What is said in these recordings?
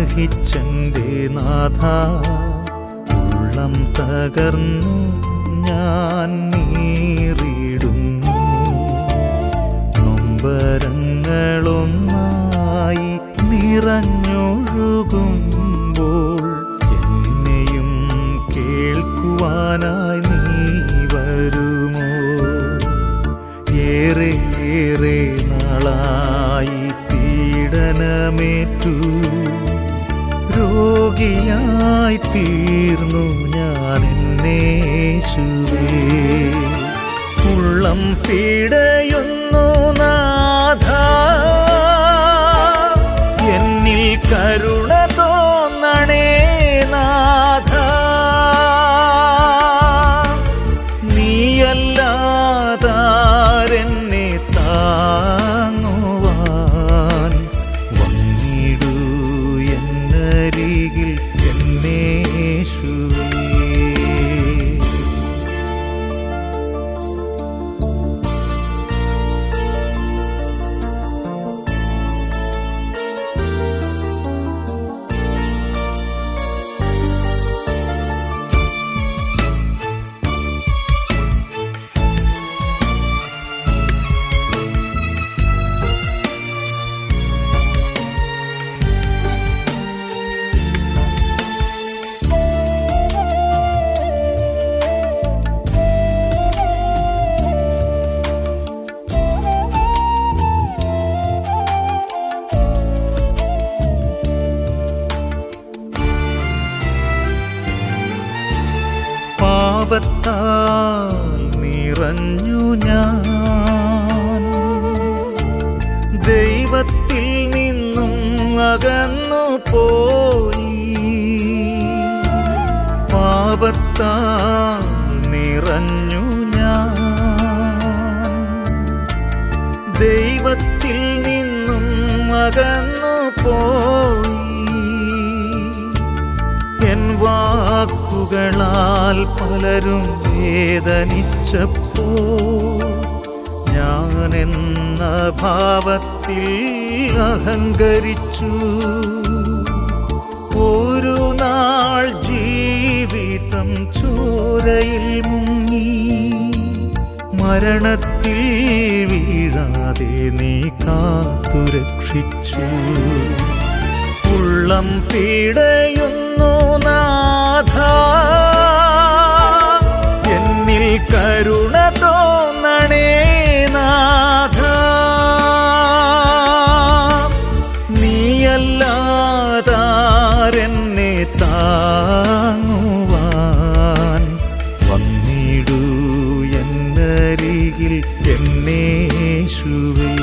സഹിച്ചെൻ്റെ നാഥ, ഉള്ളം തകർന്നു ഞാൻ നീറിടുന്നു. നൊമ്പരങ്ങളൊന്നായി നിറഞ്ഞൊഴുകുമ്പോൾ എന്നെയും കേൾക്കുവാനായി നീ വരുമോ? ഏറെ നാളായി പീഡനമേറ്റു രോഗിയായി തീർന്നു ഞാൻ എന്നേശുവേ. ഉള്ളം പിടയുന്നു നാഥ, എന്നിൽ കരുണ തോന്നണേ നാഥ. നീയല്ലാതാരെന്നെ താങ്ങുവാൻ വന്നിടൂ എന്നരികിൽ എന്നേശുവേ. പാപത്താൽ നിറഞ്ഞു ഞാൻ, ദൈവത്തിൽ നിന്നും അകന്നു പോയി. പാപത്താൽ നിറഞ്ഞു ഞാൻ, ദൈവത്തിൽ നിന്നും അകന്നു പോയി. എൻ വാക്കുകളാൽ പലരും വേദനിച്ചപ്പോൾ ഞാനെന്ന ഭാവത്തിൽ അഹങ്കരിച്ചു. ഒരു നാൾ ജീവിതം ചോരയിൽ മുങ്ങി, മരണത്തിൽ വീഴാതെ നീ കാത്തുരക്ഷിച്ചു. ഉള്ളം പിടയുന്നു നാഥ, എന്നിൽ കരുണ തോന്നണേ നാഥ. നീയല്ലാതാരെന്നെ താങ്ങുവാൻ വന്നിടൂ എന്നരികിൽ എന്നേശുവേ.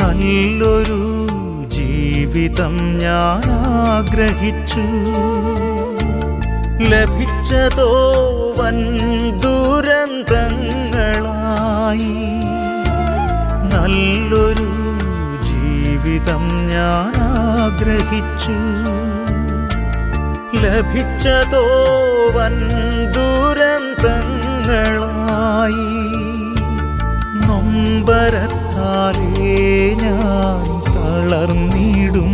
നല്ലൊരു ജീവിതം ഞാൻ ആഗ്രഹിച്ചു, ലഭിച്ചതോ വൻ ദുരന്തങ്ങളായി. നല്ലൊരു ജീവിതം ഞാൻ ആഗ്രഹിച്ചു, ലഭിച്ചതോ വൻ ദുരന്തങ്ങളായി. നൊമ്പരത്താലേ ഞാൻ തളർന്നിടുമ്പോൾ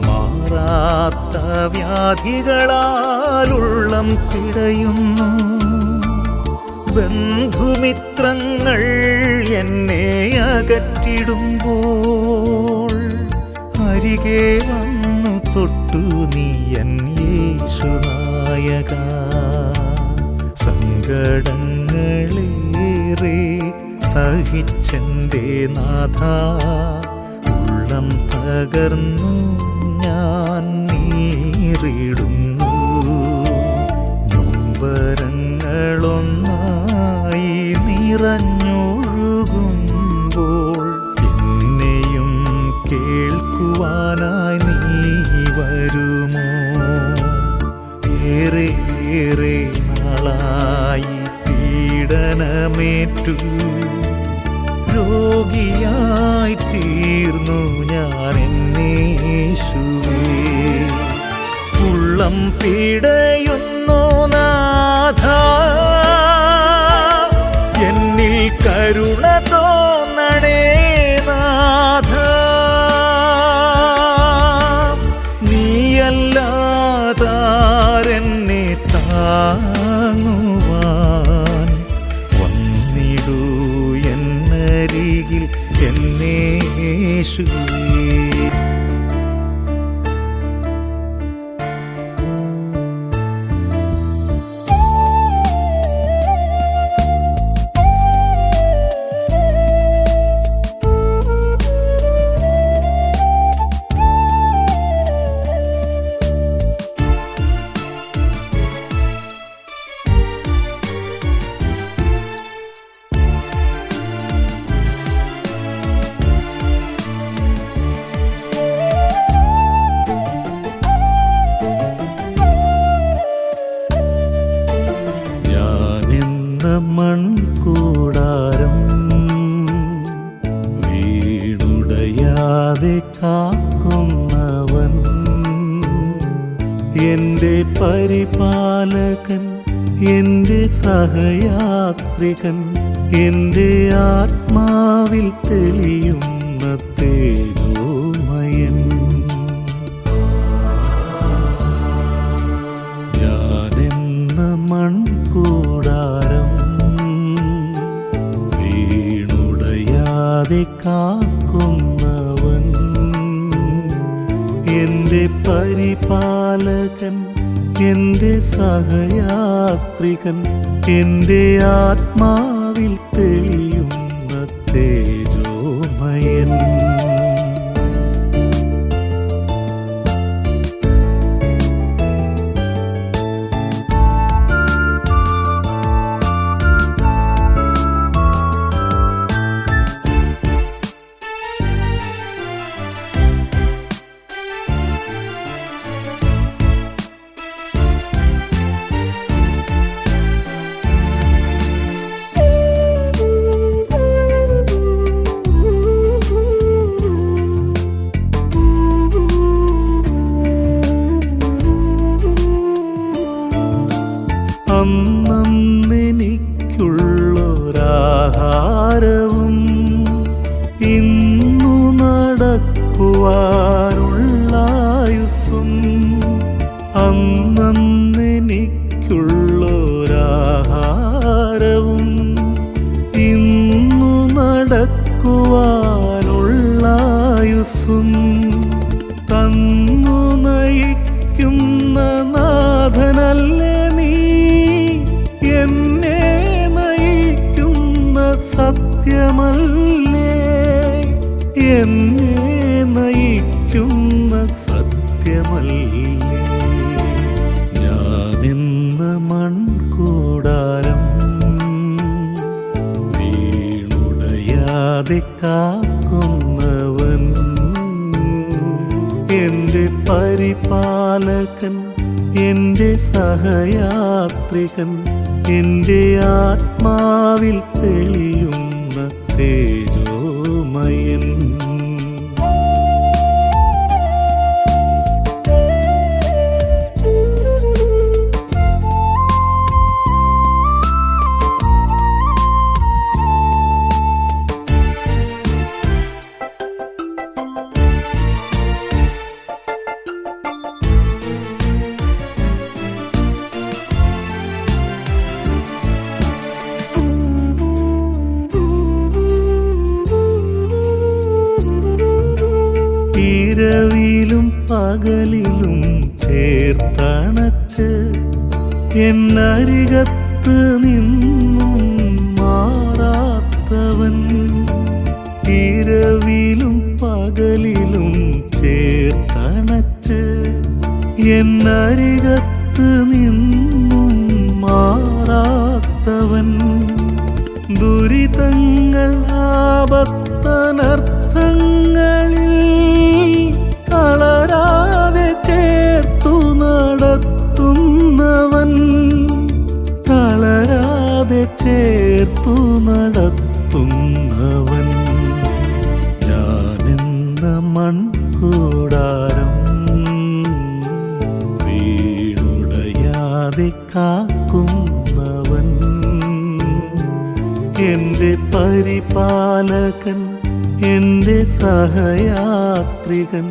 മാറാത്ത വ്യാധികളാലുള്ളം പിടയുന്നു. ബന്ധുമിത്രങ്ങൾ എന്നെ അകറ്റിടുമ്പോൾ അരികെ വന്നു തൊട്ടു നീ എൻ യേശുനായക. സങ്കടങ്ങളേറെ സഹിച്ചെൻ്റെ നാഥ, ഉള്ളം തകർന്നു ഞാൻ നീറിടുന്നു. നൊമ്പരങ്ങളൊന്നായി നിറഞ്ഞൊഴുകും രോഗിയായി തീർന്നു ഞാൻ എന്നേശുവേ. ഉള്ളം പിടയുന്നു നാഥ, എന്നിൽ കരുണ തോന്നണേ നാഥ. നീയല്ലാതാരെന്നെ താങ്ങുവാൻ വന്നിടൂ എന്നരികിൽ എന്നേശുവേ. മൺകൂടാരം വീണുടയാതെ കാക്കുന്നവൻ, എൻ്റെ പരിപാലകൻ, എൻ്റെ സഹയാത്രികൻ, എൻ്റെ ആത്മാവിൽ തെളിയുന്ന തേജോമയൻ. ഞാനെന്ന മൺകൂടാരം വീണുടയാതെ കാക്കുന്നവൻ, എൻ്റെ പരിപാലകൻ, എൻ്റെ സഹയാത്രികൻ, എൻ്റെ ആത്മാവിൽ തെളിയുന്ന തേജോമയൻ. അന്നെനിക്കുള്ളൊരാഹാരവും ഇന്നു നടക്കുവാനുള്ളായുസ്സും, അന്നെനിക്കുള്ളൊരാഹാരവും ഇന്നു നടക്കുവാനുള്ളായുസ്സും തന്നു നയിക്കുന്ന നാഥനല്ലേ നീ, എന്നെ നയിക്കുന്ന സത്യമല്ലേ, എന്നെ നയിക്കുന്ന സത്യമല്ലേ. ഞാനെന്ന മൺകൂടാരം വീണുടയാതെ കാക്കുന്നവൻ, എൻ്റെ പരിപാലകൻ, എൻ്റെ സഹയാത്രികൻ, എൻ്റെ ആത്മാവിൽ തെളിയുന്ന തേജോമയൻ. ഇരവിലും പകലിലും ചേർത്തണച്ച് എന്നരികത്ത് നിന്നും മാറാത്തവൻ, ഇരവിലും പകലിലും ചേർത്തണച്ച് എന്നരികത്ത് നിന്നും മാറാത്തവൻ, ദുരിതങ്ങൾ ആപത്തനർത്ഥങ്ങളിൽ തളരാതെ ചേർത്തു നടത്തുന്നവൻ, തളരാതെ ചേർത്തു നടത്തുന്നവൻ. പരിപാലകൻ, എൻ്റെ സഹയാത്രികൻ,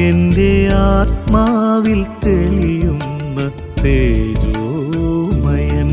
എൻ്റെ ആത്മാവിൽ തെളിയുന്ന തേജോമയൻ.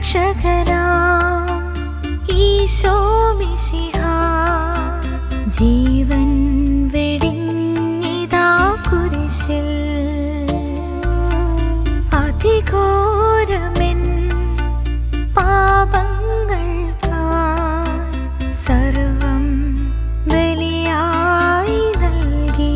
നരരക്ഷകനാം ഈശോ മിശിഹാ, ജീവൻ വെടിഞ്ഞിതാ കുരിശിൽ. അതിഘോരമെൻ പാപങ്ങൾക്കായി സർവം ബലിയായി നൽകി.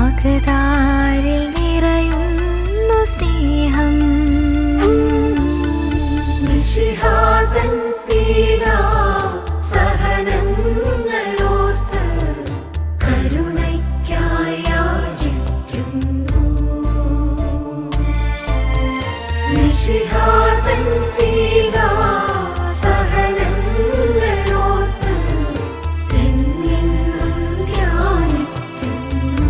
അകതാരിൽ നിറയുന്നു സ്നേഹം. മിശിഹാതൻ പീഡാ സഹനങ്ങളോർത്ത് കരുണയ്ക്കായി യാചിക്കുന്നു. മിശിഹാതൻ പീഡാ സഹനങ്ങളോർത്ത് എന്നെന്നും ധ്യാനിക്കുന്നു.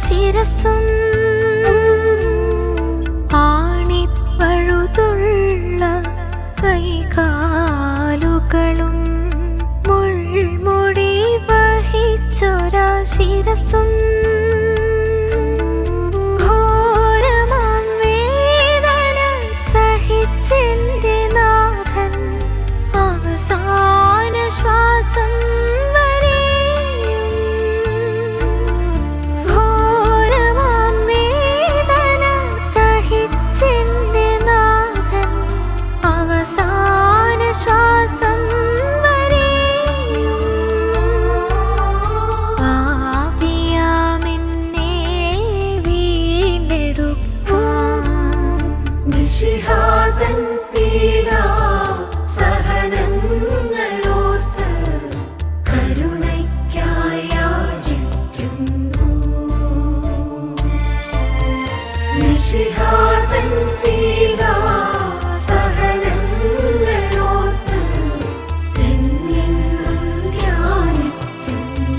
ശിരസും ആണിപ്പഴുതുള്ള കൈകാലുകളും മുൾമുടി വഹിച്ചൊരാ ശിരസും ഘോരമാം വേദന സഹിച്ചെന്റെ നാഥൻ അവസാന ശ്വാസം മിശിഹാതൻ പീഡാ സഹനങ്ങളോർത്ത് കരുണയ്ക്കായി യാചിക്കുന്നു. മിശിഹാതൻ പീഡാ സഹനങ്ങളോർത്ത് എന്നെന്നും ധ്യാനിക്കുന്നു.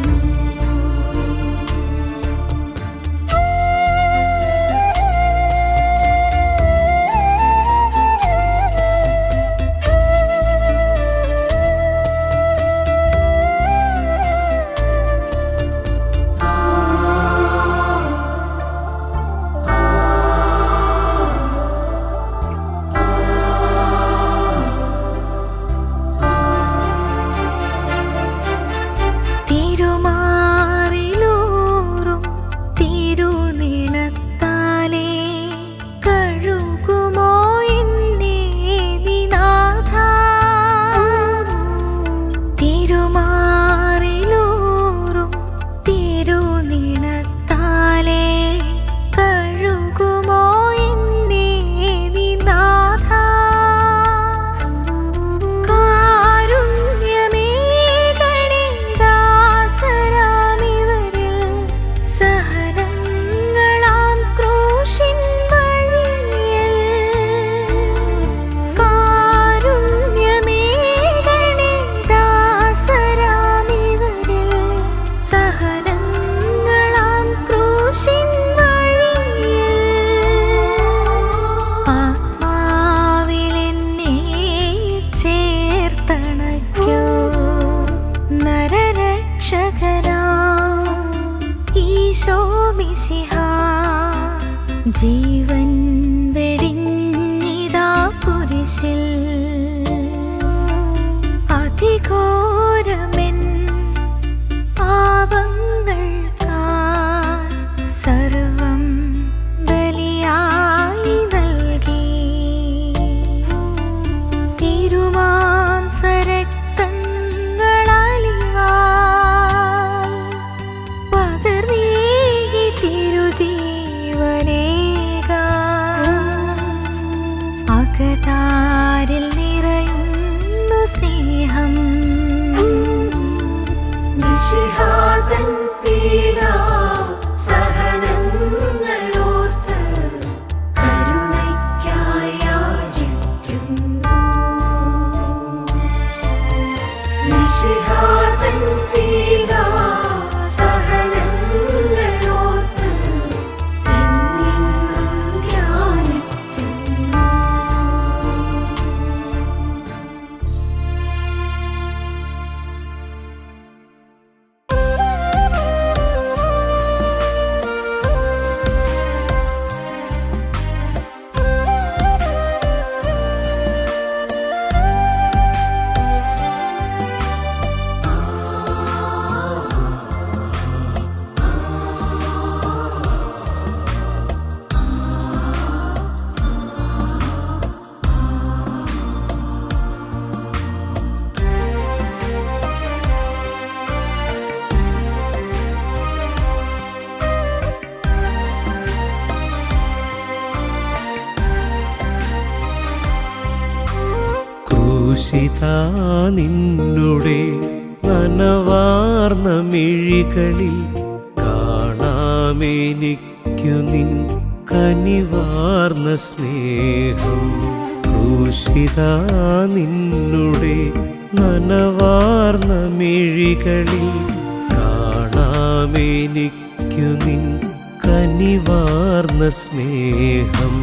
ഈശോ മിശിഹാ ജീവൻ വെടിഞ്ഞിതാ കുരിശിൽ അതിഘോരമെൻ പാപങ്ങൾക്കായി സർവം ബലിയായി നൽകി തിരുമാംസരക്തങ്ങളാലിവാൽ പകർന്നീകി തിരുജീവനേകാൻ അകതാരിൽ നിറയുന്നു സ്നേഹം. മിശിഹാതൻ പീഡാ സഹനങ്ങളോർത്ത് കരുണയ്ക്കായി യാചിക്കുന്നു. മിശിഹാതൻ പീഡാ സഹനങ്ങളോർത്ത് എന്നെന്നും ധ്യാനിക്കുന്നു. ക്രൂശിതാ നിന്നുടെ നനവാർന്ന മിഴികളിൽ കാണാമെനിക്കു നിൻ കനിവാർന്ന സ്നേഹം. ക്രൂശിതാ നിന്നുടെ നനവാർന്ന മിഴികളിൽ കാണാമെനിക്കു നിൻ കനിവാർന്ന സ്നേഹം.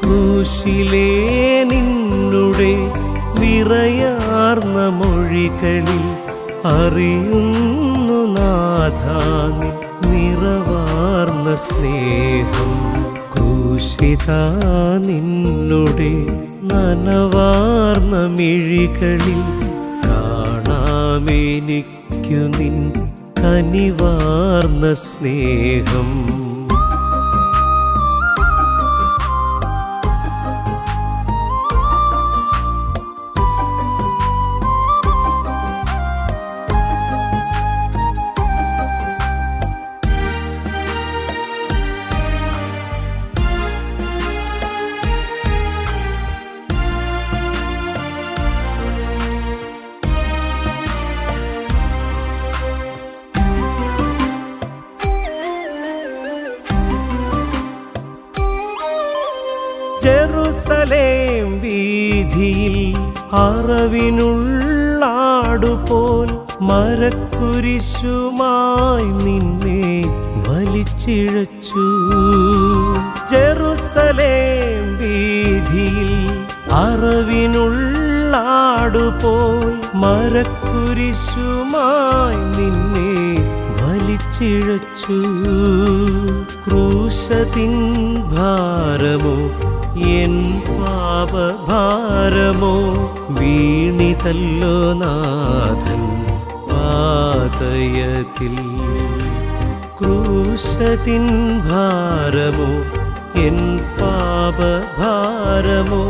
ക്രൂശിലേ നിന്നുടെ വിറയാർന്ന മൊഴികളിൽ അറിയുന്നു നാഥാ നിൻ നിറവാർന്ന സ്നേഹം. ക്രൂശിതാ നിന്നുടെ നനവാർന്ന മിഴികളിൽ കാണാമെനിക്കു നിൻ കനിവാർന്ന സ്നേഹം. ജെറുസലേം വീഥിയിൽ അറവിനുള്ളാടുപോൽ മരക്കുരിശുമായി നിന്നെ വലിച്ചിഴച്ചു. ജെറുസലേം വീഥിയിൽ അറവിനുള്ളാടുപോൽ മരക്കുരിശുമായി നിന്നെ വലിച്ചിഴച്ചു. ക്രൂശത്തിൻ ഭാരമോ എൻ പാപഭാരമോ വീണിതല്ലോ നാഥൻ പാതയത്തിൽ. ക്രൂശത്തിൻ ഭാരമോ എൻ പാപഭാരമോ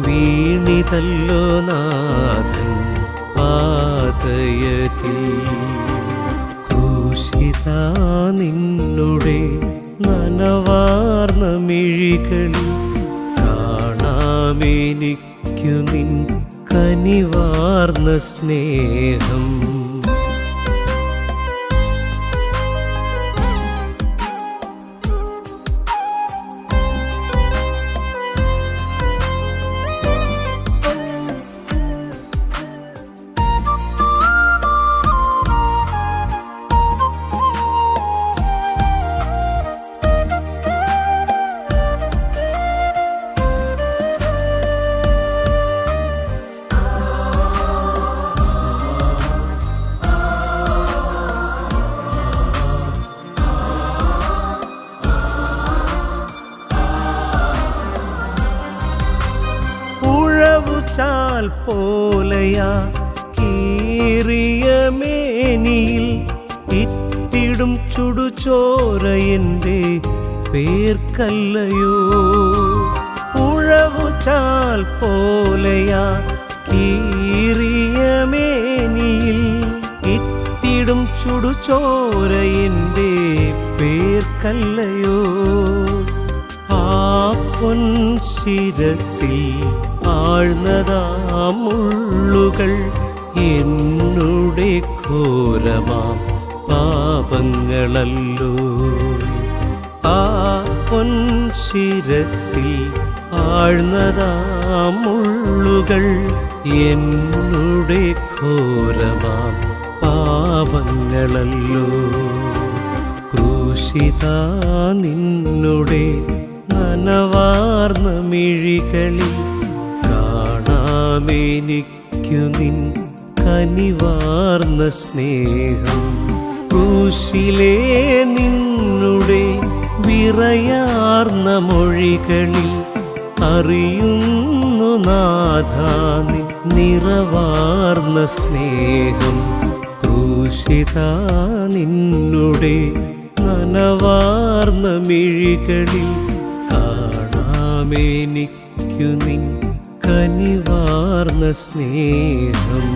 വീണിതല്ലോ നാഥൻ പാതയത്തിൽ. ക്രൂശിതാ നിന്നുടെ നനവാർന്ന മിഴികളിൽ കാണാമെനിക്കു നിൻ കനിവാർന്ന സ്നേഹം. ചാൽ പോലെയാ കീറിയ മേനിയിൽ ഇറ്റിടും ചുടുചോര എൻ്റെ പേർക്കല്ലയോ. ഉഴവു ചാൽ പോലെയാ കീറിയ മേനിയിൽ ഇറ്റിടും ചുടുചോര എൻ്റെ പേർക്കല്ലയോ. ആ പൊൻശിരസിൽ ആഴ്ന്നതാം മുള്ളുകൾ എന്നുടെ ഘോരമാം പാപങ്ങളല്ലോ. ആ പൊൻശിരസിൽ ആഴ്ന്നതാം മുള്ളുകൾ എന്നുടെ ഘോരമാം പാപങ്ങളല്ലോ. ക്രൂശിതാ നിന്നുടെ നനവാർന്ന മിഴികളിൽ കാണാമെനിക്കു നിൻ കനിവാർന്ന സ്നേഹം. ക്രൂശിലേ നിന്നുടെ വിറയാർന്ന മൊഴികളിൽ അറിയുന്നു നാഥാ നിൻ നിറവാർന്ന സ്നേഹം. ക്രൂശിതാ നിന്നുടെ നനവാർന്ന മിഴികളിൽ കാണാമെനിക്കു നിൻ കനിവാർന്ന സ്നേഹം.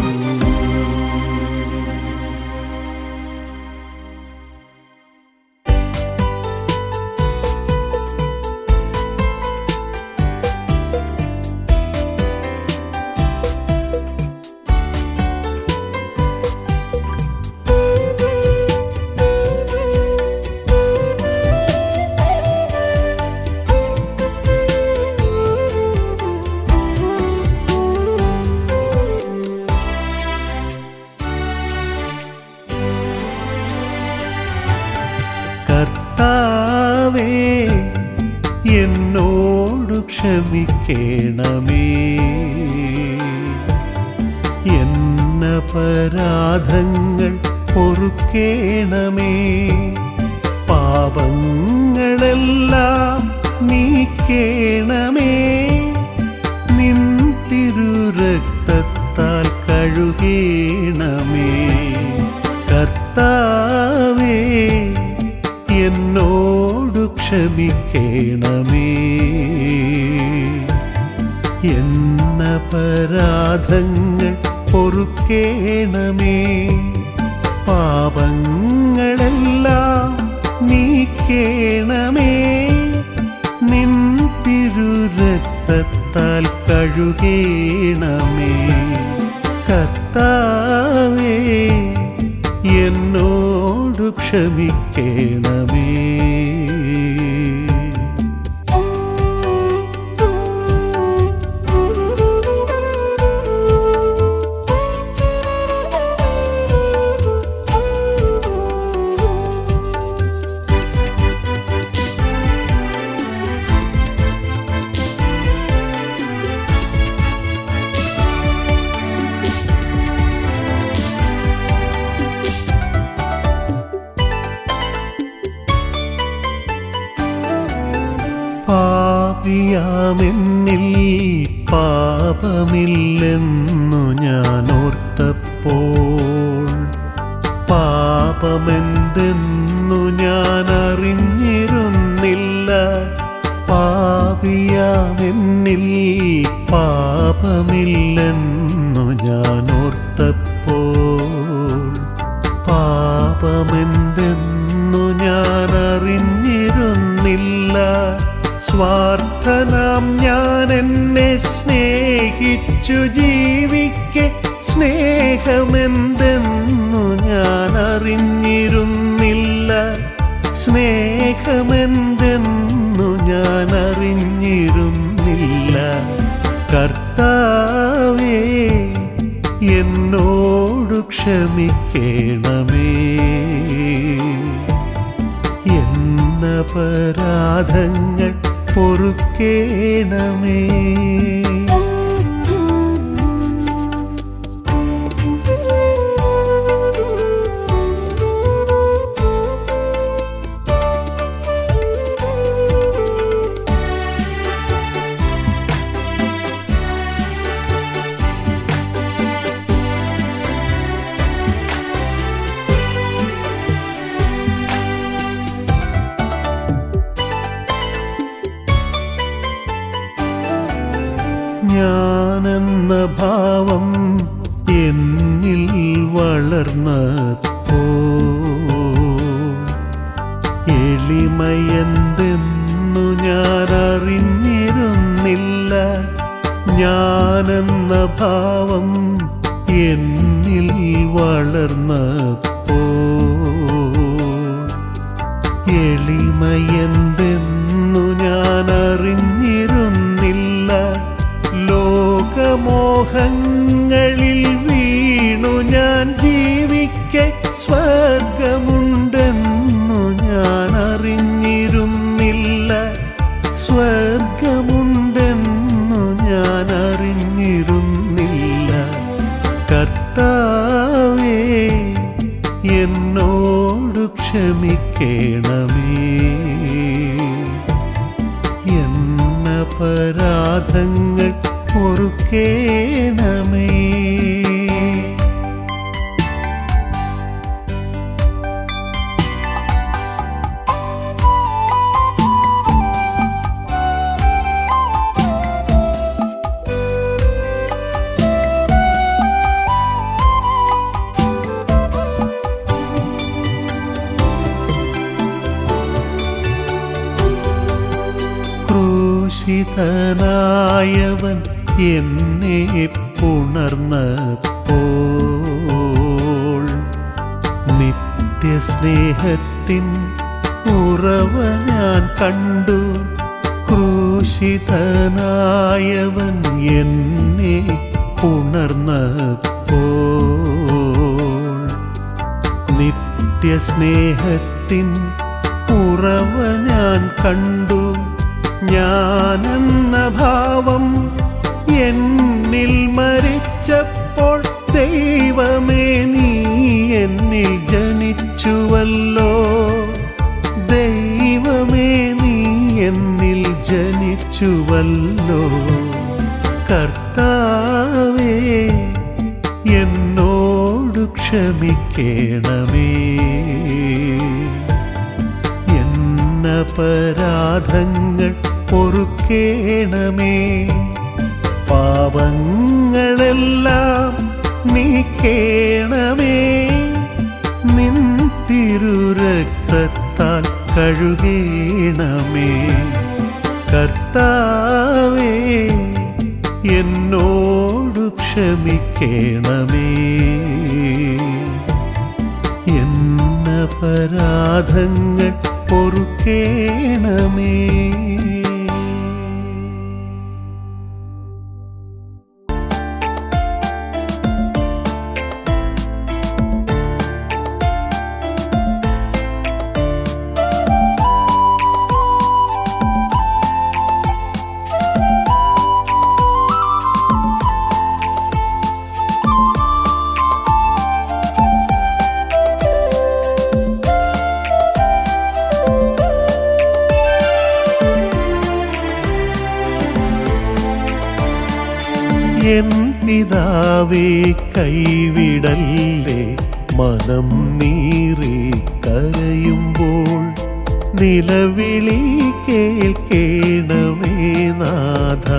കർത്താവേ എന്നോടു ക്ഷമിക്കണമേ, എന്നപരാധങ്ങൾ പൊറുക്കേണമേ. പാപങ്ങളെല്ലാം നീക്കേണമേ, നിൻ തിരുരക്തത്താൽ കഴുകേണമേ. കർത്താവേ എന്നോടു ക്ഷമിക്കണമേ, എന്നപരാധങ്ങൾ പൊറുക്കേണമേ. പാപങ്ങളെല്ലാം നീക്കേണമേ, നിൻ തിരുരക്തത്താൽ കഴുകേണമേ. കർത്താവേ എന്നോടു ക്ഷമിക്കണമേ. പാപിയാമെന്നിൽ പാപമില്ലെന്നു ഞാൻ ഓർത്തപ്പോൾ, പാപമെന്തെന്നു ഞാൻ അറിഞ്ഞിരുന്നില്ല. പാപിയാമെന്നിൽ പാപമില്ലെന്നു ഞാൻ ഓർത്തപ്പോൾ, പാപമെന്തെന്നു ഞാൻ അറിഞ്ഞിരുന്നില്ല. സ്വാർത്ഥനാം ഞാൻ എന്നെ സ്നേഹിച്ചു ജീവിക്കെ, സ്നേഹമെന്തെന്നു ഞാൻ അറിഞ്ഞിരുന്നില്ല. സ്നേഹമെന്തെന്നു ഞാൻ അറിഞ്ഞിരുന്നില്ല. കർത്താവേ എന്നോടു ക്ഷമിക്കണമേ, എന്നപരാധങ്ങൾ പൊറുക്കേണമേ. എന്ന ഭാവം എന്നിൽ വളർന്നപ്പോ എളിമയെന്തെന്നു ഞാൻ അറിഞ്ഞിരുന്നില്ല. ഞാനെന്ന ഭാവം എന്നിൽ വളർന്നപ്പോ എളിമയെന്തെന്നു ഞാൻ അറിഞ്ഞിരുന്നില്ല. ലോകമോഹങ്ങളിൽ വീണു ഞാൻ ജീവിക്കെ സ്വർഗമുണ്ടെന്നു ഞാൻ അറിഞ്ഞിരുന്നില്ല. സ്വർഗമുണ്ടെന്നു ഞാൻ അറിഞ്ഞിരുന്നില്ല. കർത്താവേ, എന്നോട് ക്ഷമിക്കണമേ. എന്നപരാധങ്ങൾ പൊറുക്കേണമേ. ക്രൂശിതനായവൻ എന്നെ പുണർന്നപ്പോൾ നിത്യസ്നേഹത്തിൻ ഉറവ ഞാൻ കണ്ടു. ക്രൂശിതനായവൻ എന്നെ പുണർന്നപ്പോൾ നിത്യസ്നേഹത്തിൻ ഉറവ ഞാൻ കണ്ടു. ഞാനെന്ന ഭാവം എന്നിൽ മരിച്ചപ്പോൾ ദൈവമേ, നീ എന്നിൽ ജനിച്ചുവല്ലോ. ദൈവമേ, നീ എന്നിൽ ജനിച്ചുവല്ലോ. കർത്താവേ, എന്നോട് ക്ഷമിക്കണമേ. എന്നപരാധങ്ങൾ പൊറുക്കേണമേ. പാപങ്ങളെല്ലാം നീക്കേണമേ. നിൻ തിരുരക്തത്താൽ കഴുകേണമേ. കർത്താവേ, എന്നോട് ക്ഷമിക്കണമേ. എന്നപരാധങ്ങൾ പൊറുക്കേണമേ. എൻ പിതാവേ, കൈവിടല്ലേ. മനം നീറി കരയുമ്പോൾ നിലവിളി കേൾക്കേണമേ നാഥ.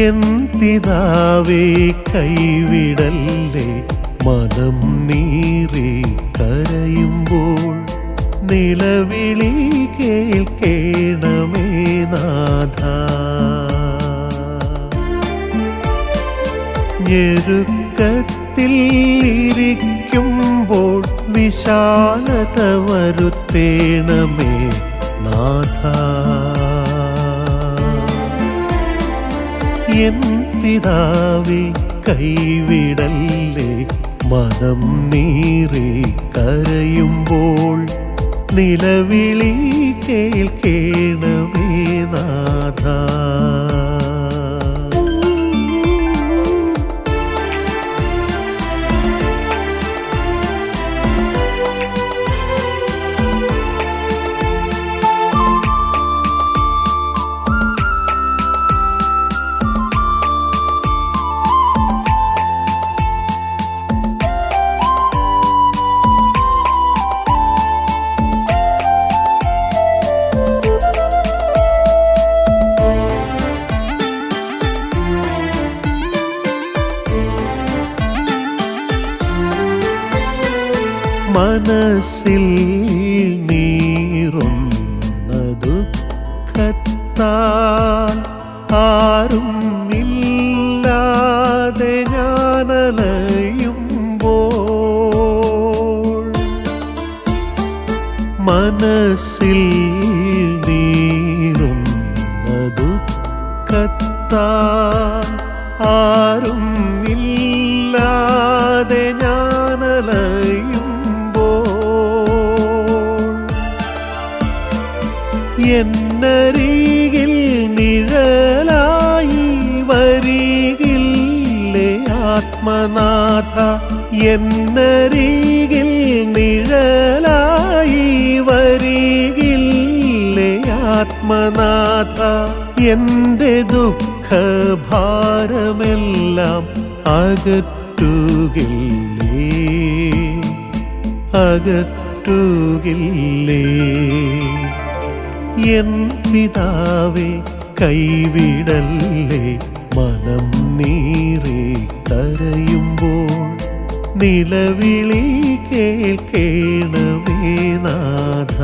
എൻ പിതാവേ, കൈവിടല്ലേ. മനം നീറി കരയുമ്പോൾ നിലവിളി കേൾക്കേണമേ നാഥ. ഞെരുക്കത്തിൽ ഇരിക്കുമ്പോൾ വിശാലത വരുത്തേണമേ നാഥ. എൻ പിതാവേ, കൈവിടല്ലേ. മനം നീറി കരയുമ്പോൾ നിലവിളി കേൾക്കേണമേ നാഥ. മനസ്സിൽ നീറുന്ന ദുഃഖത്താൽ ആരും ഇല്ലാതെ ഞാനലയുമ്പോൾ മനസ്സിൽ നീറുന്ന ദുഃഖത്താൽ ആരും ഇല്ലാതെ ഞാനലയുമ്പോൾ എന്നരികിൽ നിഴലായി വരികില്ലേ ആത്മനാഥ എന്നരികിൽ നിഴലായി വരികില്ലേ ആത്മനാഥ എൻ്റെ ദുഃഖഭാരമെല്ലാം അകറ്റുകില്ലേ അകറ്റുകില്ലേ എൻ പിതാവേ കൈവിടല്ലേ മനം നീറി കരയുമ്പോൾ നിലവിളി കേൾക്കേണമേ നാഥ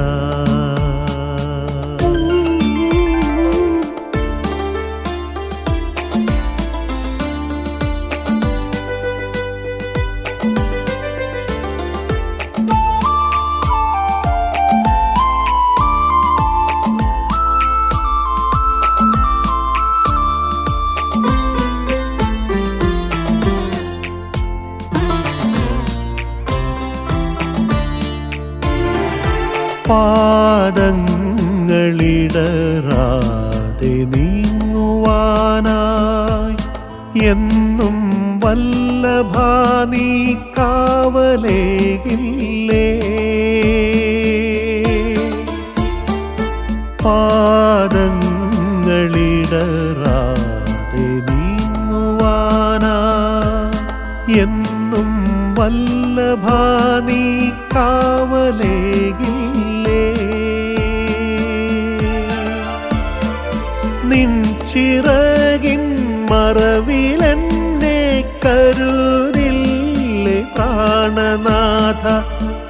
പാദങ്ങളിടറാതെ നീങ്ങുവാനായി എന്നും വല്ലഭാ നീ കാവലേകില്ലേ പാദങ്ങളിടറാതെ നീങ്ങുവാനായി എന്നും വല്ലഭാ നീ കാവലേകില്ലേ നിൻ ചിറകിൻ മറവിലെന്നെ കരുതില്ലേ പ്രാണനാഥ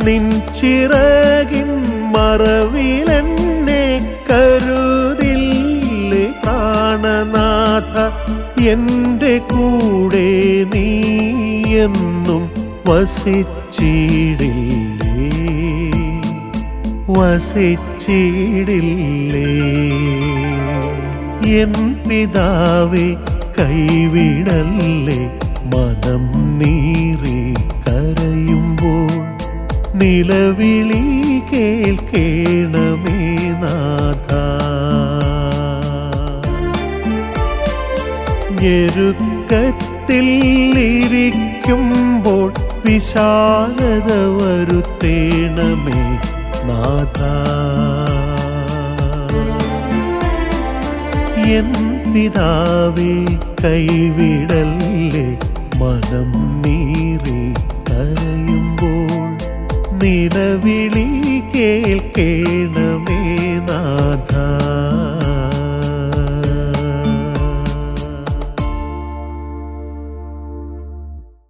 നിൻ ചിറകിൻ മറവിലെന്നെ കരുതില്ലേ പ്രാണനാഥ എൻ്റെ കൂടെ നീ എന്നും വസിച്ചിടില്ലേ വസിച്ചിടില്ലേ എൻ പിതാവേ കൈവിടല്ലേ മനം നീറി കരയുമ്പോൾ നിലവിളി കേൾക്കേണമേ നാഥ ഞെരുക്കത്തിൽ ഇരിക്കുമ്പോൾ വിശാലത വരുത്തേണമേ നാഥ എൻ പിതാവേ കൈവിടല്ലേ മനം നീറി കരയുമ്പോൾ നിലവിളി കേൾക്കേണമേ